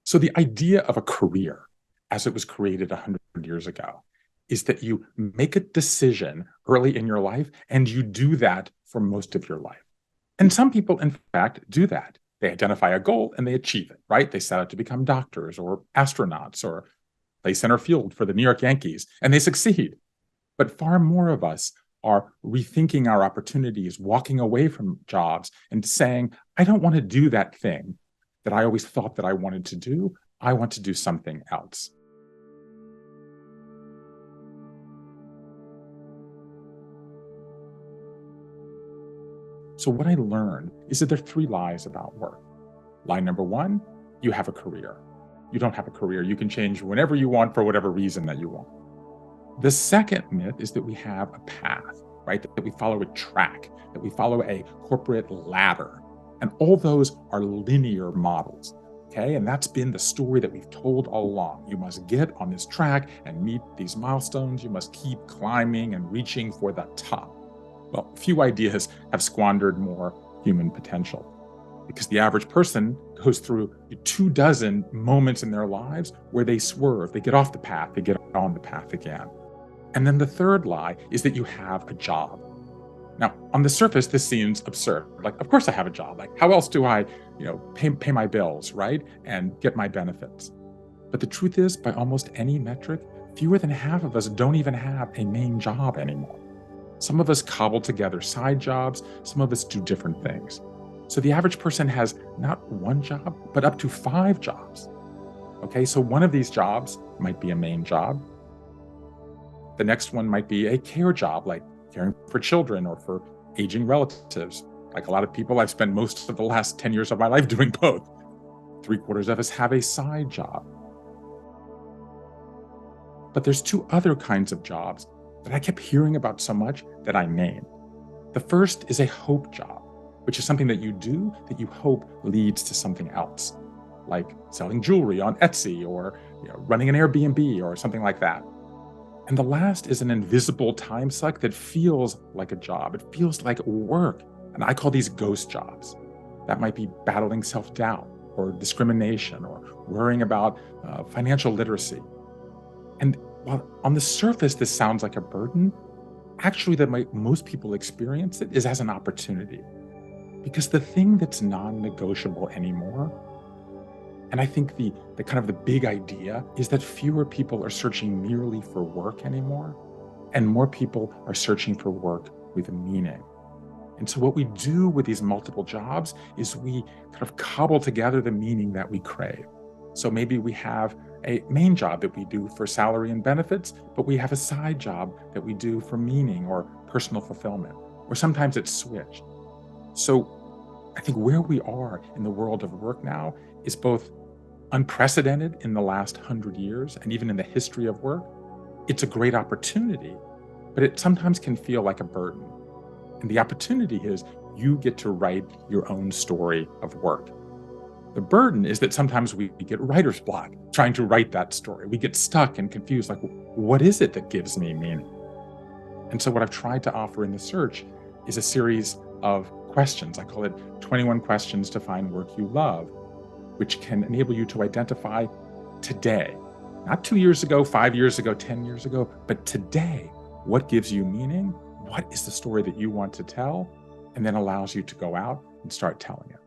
So the idea of a career, as it was created 100 years ago, is that you make a decision early in your life and you do that for most of your life. And some people, in fact, do that. They identify a goal and they achieve it, right? They set out to become doctors or astronauts or play center field for the New York Yankees, and they succeed. But far more of us are rethinking our opportunities, walking away from jobs and saying, I don't want to do that thing that I always thought that I wanted to do. I want to do something else. So what I learned is that there are three lies about work. Lie number one, you have a career. You don't have a career. You can change whenever you want for whatever reason that you want. The second myth is that we have a path, right? That we follow a track, that we follow a corporate ladder. And all those are linear models, okay? And that's been the story that we've told all along. You must get on this track and meet these milestones. You must keep climbing and reaching for the top. Well, few ideas have squandered more human potential because the average person goes through 24 moments in their lives where they swerve, they get off the path, they get on the path again. And then the third lie is that you have a job. Now, on the surface, this seems absurd. Like, of course I have a job. Like, how else do I, pay my bills, right? And get my benefits. But the truth is, by almost any metric, fewer than half of us don't even have a main job anymore. Some of us cobble together side jobs. Some of us do different things. So the average person has not one job, but up to 5 jobs. Okay, so one of these jobs might be a main job. The next one might be a care job, like caring for children or for aging relatives. Like a lot of people, I've spent most of the last 10 years of my life doing both. 3/4 of us have a side job. But there's 2 other kinds of jobs that I kept hearing about so much that I named. The first is a hope job, which is something that you do that you hope leads to something else, like selling jewelry on Etsy or running an Airbnb or something like that. And the last is an invisible time suck that feels like a job. It feels like work. And I call these ghost jobs. That might be battling self-doubt or discrimination or worrying about financial literacy. And while on the surface, this sounds like a burden, actually the way most people experience it is as an opportunity. Because the thing that's non-negotiable anymore, and I think the kind of the big idea is that fewer people are searching merely for work anymore, and more people are searching for work with meaning. And so what we do with these multiple jobs is we kind of cobble together the meaning that we crave. So maybe we have a main job that we do for salary and benefits, but we have a side job that we do for meaning or personal fulfillment, or sometimes it's switched. So I think where we are in the world of work now is both unprecedented in the last 100 years and even in the history of work. It's a great opportunity, but it sometimes can feel like a burden. And the opportunity is you get to write your own story of work. The burden is that sometimes we get writer's block trying to write that story. We get stuck and confused, like, what is it that gives me meaning? And so what I've tried to offer in the search is a series of questions. I call it 21 questions to find work you love, which can enable you to identify today, not 2 years ago, 5 years ago, 10 years ago, but today, what gives you meaning? What is the story that you want to tell? And then allows you to go out and start telling it.